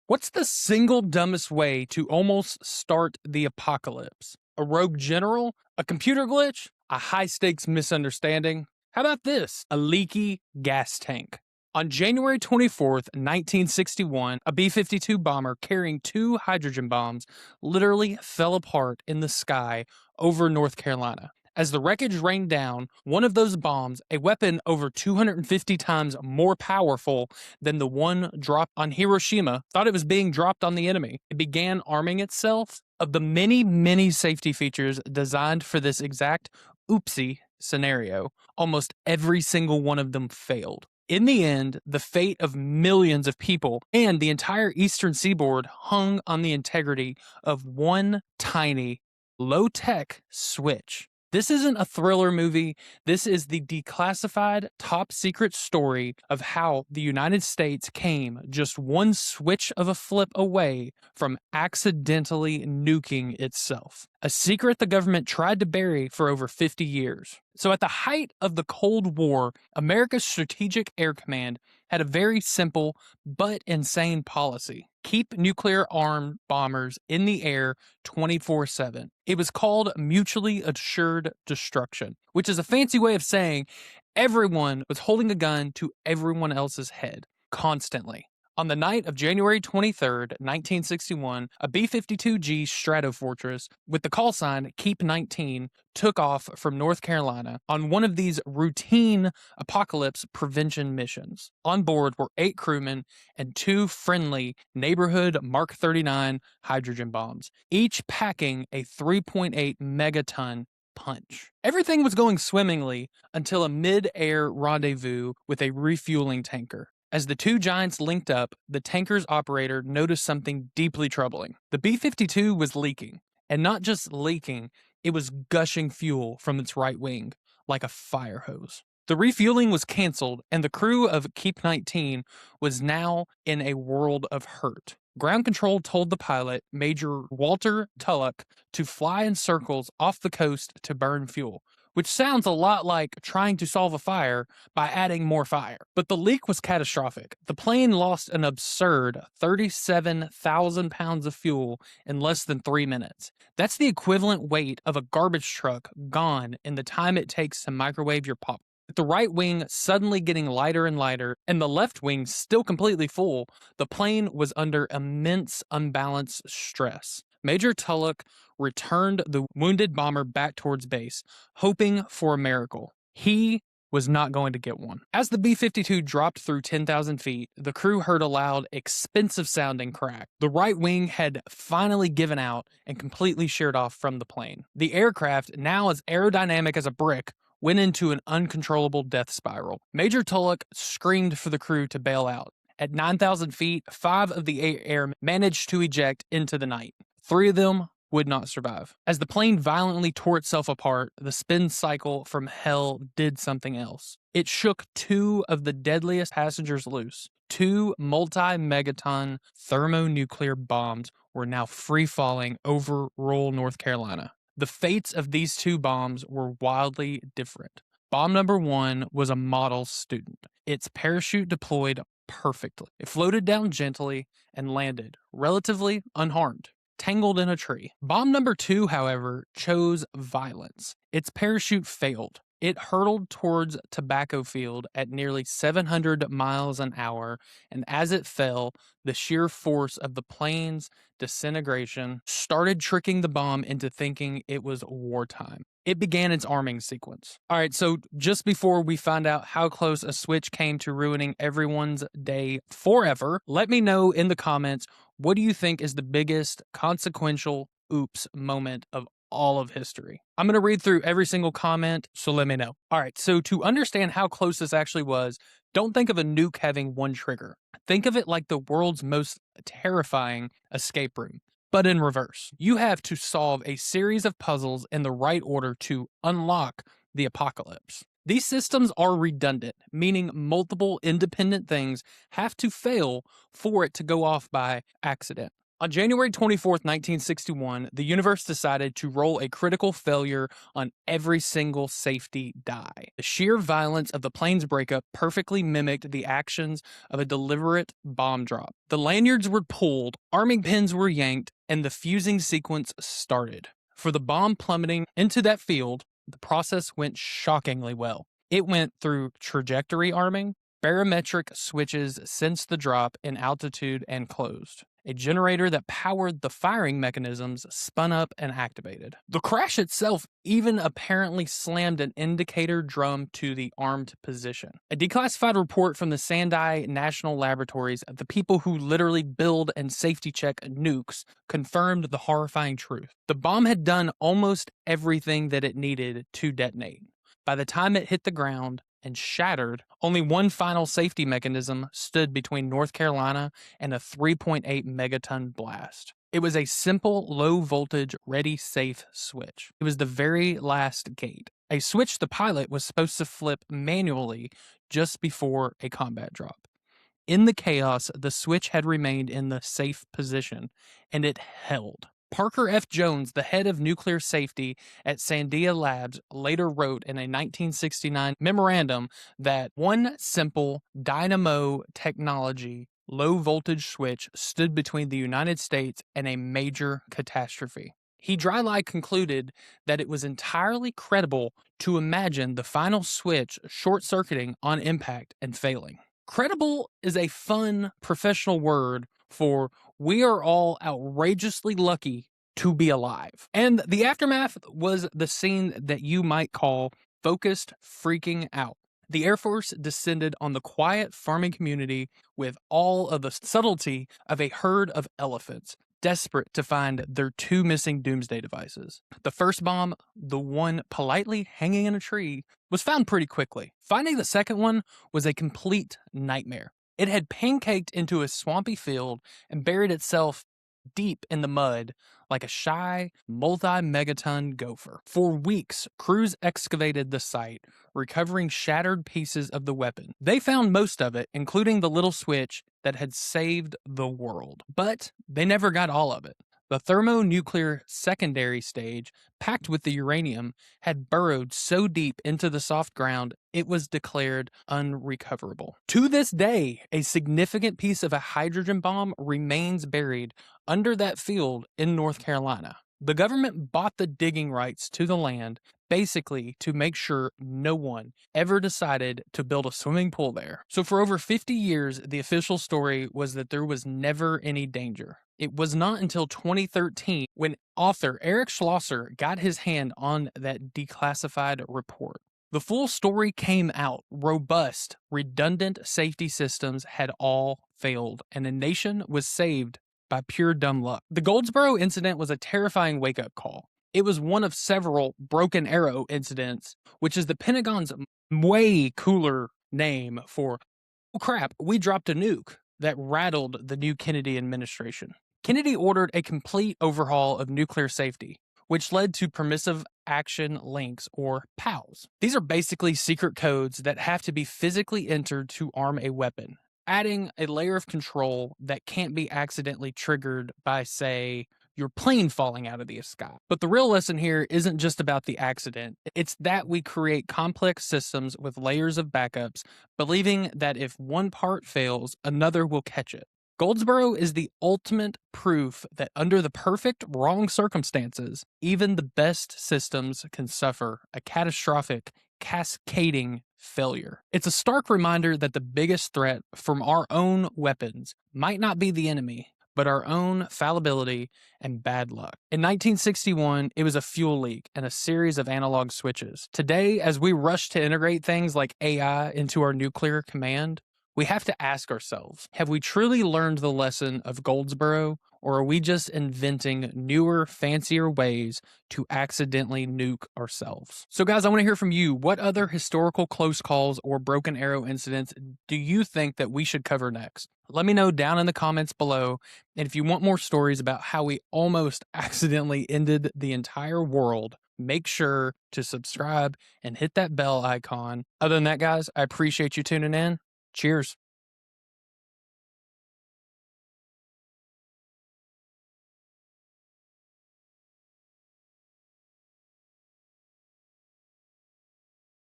What's the single dumbest way to almost start the apocalypse? A rogue general? A computer glitch? A high stakes misunderstanding? How about this? A leaky gas tank. On January 24th, 1961, a B 52 bomber carrying two hydrogen bombs literally fell apart in the sky over North Carolina. As the wreckage rained down, one of those bombs, a weapon over 250 times more powerful than the one dropped on Hiroshima, thought it was being dropped on the enemy. It began arming itself of the many, many safety features designed for this exact oopsie scenario. Almost every single one of them failed. In the end, the fate of millions of people and the entire eastern seaboard hung on the integrity of one tiny, low-tech switch. This isn't a thriller movie. This is the declassified top secret story of how the United States came just one switch of a flip away from accidentally nuking itself. A secret the government tried to bury for over 50 years. So at the height of the Cold War, America's Strategic Air Command had a very simple but insane policy. Keep nuclear-armed bombers in the air 24/7. It was called mutually assured destruction, which is a fancy way of saying everyone was holding a gun to everyone else's head, constantly. On the night of January 23rd, 1961, a B-52G Stratofortress with the call sign Keep 19 took off from North Carolina on one of these routine apocalypse prevention missions. On board were 8 crewmen and 2 friendly neighborhood Mark 39 hydrogen bombs, each packing a 3.8 megaton punch. Everything was going swimmingly until a mid-air rendezvous with a refueling tanker. As the two giants linked up, the tanker's operator noticed something deeply troubling. The B-52 was leaking, and not just leaking, it was gushing fuel from its right wing, like a fire hose. The refueling was canceled, and the crew of Keep 19 was now in a world of hurt. Ground control told the pilot, Major Walter Tulloch, to fly in circles off the coast to burn fuel, which sounds a lot like trying to solve a fire by adding more fire. But the leak was catastrophic. The plane lost an absurd 37,000 pounds of fuel in less than 3 minutes. That's the equivalent weight of a garbage truck gone in the time it takes to microwave your pop. With the right wing suddenly getting lighter and lighter, and the left wing still completely full, the plane was under immense unbalanced stress. Major Tulloch returned the wounded bomber back towards base, hoping for a miracle. He was not going to get one. As the B-52 dropped through 10,000 feet, the crew heard a loud, expensive-sounding crack. The right wing had finally given out and completely sheared off from the plane. The aircraft, now as aerodynamic as a brick, went into an uncontrollable death spiral. Major Tulloch screamed for the crew to bail out. At 9,000 feet, 5 of the 8 airmen managed to eject into the night. 3 of them would not survive. As the plane violently tore itself apart, the spin cycle from hell did something else. It shook 2 of the deadliest passengers loose. 2 multi-megaton thermonuclear bombs were now free-falling over rural North Carolina. The fates of these 2 bombs were wildly different. Bomb number 1 was a model student. Its parachute deployed perfectly. It floated down gently and landed, relatively unharmed, tangled in a tree. Bomb number 2, however, chose violence. Its parachute failed. It hurtled towards tobacco field at nearly 700 miles an hour, and as it fell, the sheer force of the plane's disintegration started tricking the bomb into thinking it was wartime. It began its arming sequence. All right, so just before we find out how close a switch came to ruining everyone's day forever, let me know in the comments, what do you think is the biggest consequential oops moment of all of history? I'm going to read through every single comment, so let me know. All right, so to understand how close this actually was, don't think of a nuke having one trigger. Think of it like the world's most terrifying escape room, but in reverse. You have to solve a series of puzzles in the right order to unlock the apocalypse. These systems are redundant, meaning multiple independent things have to fail for it to go off by accident. On January 24th, 1961, the universe decided to roll a critical failure on every single safety die. The sheer violence of the plane's breakup perfectly mimicked the actions of a deliberate bomb drop. The lanyards were pulled, arming pins were yanked, and the fusing sequence started. For the bomb plummeting into that field, the process went shockingly well. It went through trajectory arming, barometric switches sensed the drop in altitude and closed. A generator that powered the firing mechanisms spun up and activated. The crash itself even apparently slammed an indicator drum to the armed position. A declassified report from the Sandai National Laboratories, the people who literally build and safety check nukes, confirmed the horrifying truth. The bomb had done almost everything that it needed to detonate. By the time it hit the ground and shattered, only one final safety mechanism stood between North Carolina and a 3.8 megaton blast. It was a simple, low-voltage, ready-safe switch. It was the very last gate, a switch the pilot was supposed to flip manually just before a combat drop. In the chaos, the switch had remained in the safe position, and it held. Parker F. Jones, the head of nuclear safety at Sandia Labs, later wrote in a 1969 memorandum that one simple dynamo technology low voltage switch stood between the United States and a major catastrophe. He dry-lie concluded that it was entirely credible to imagine the final switch short-circuiting on impact and failing. Credible is a fun professional word for we are all outrageously lucky to be alive. And the aftermath was the scene that you might call focused freaking out. The Air Force descended on the quiet farming community with all of the subtlety of a herd of elephants, desperate to find their two missing doomsday devices. The first bomb, the one politely hanging in a tree, was found pretty quickly. Finding the second one was a complete nightmare. It had pancaked into a swampy field and buried itself deep in the mud like a shy, multi-megaton gopher. For weeks, crews excavated the site, recovering shattered pieces of the weapon. They found most of it, including the little switch that had saved the world. But they never got all of it. The thermonuclear secondary stage, packed with the uranium, had burrowed so deep into the soft ground it was declared unrecoverable. To this day, a significant piece of a hydrogen bomb remains buried under that field in North Carolina. The government bought the digging rights to the land basically to make sure no one ever decided to build a swimming pool there. So for over 50 years, the official story was that there was never any danger. It was not until 2013 when author Eric Schlosser got his hand on that declassified report. The full story came out. Robust, redundant safety systems had all failed, and a nation was saved by pure dumb luck. The Goldsboro incident was a terrifying wake-up call. It was one of several Broken Arrow incidents, which is the Pentagon's way cooler name for, oh crap, we dropped a nuke that rattled the new Kennedy administration. Kennedy ordered a complete overhaul of nuclear safety, which led to permissive action links, or PALs. These are basically secret codes that have to be physically entered to arm a weapon, adding a layer of control that can't be accidentally triggered by, say, your plane falling out of the sky. But the real lesson here isn't just about the accident. It's that we create complex systems with layers of backups, believing that if one part fails, another will catch it. Goldsboro is the ultimate proof that under the perfect wrong circumstances, even the best systems can suffer a catastrophic, cascading failure. It's a stark reminder that the biggest threat from our own weapons might not be the enemy, but our own fallibility and bad luck. In 1961, it was a fuel leak and a series of analog switches. Today, as we rush to integrate things like AI into our nuclear command, we have to ask ourselves, have we truly learned the lesson of Goldsboro, or are we just inventing newer, fancier ways to accidentally nuke ourselves? So guys, I want to hear from you. What other historical close calls or Broken Arrow incidents do you think that we should cover next? Let me know down in the comments below. And if you want more stories about how we almost accidentally ended the entire world, make sure to subscribe and hit that bell icon. Other than that, guys, I appreciate you tuning in. Cheers.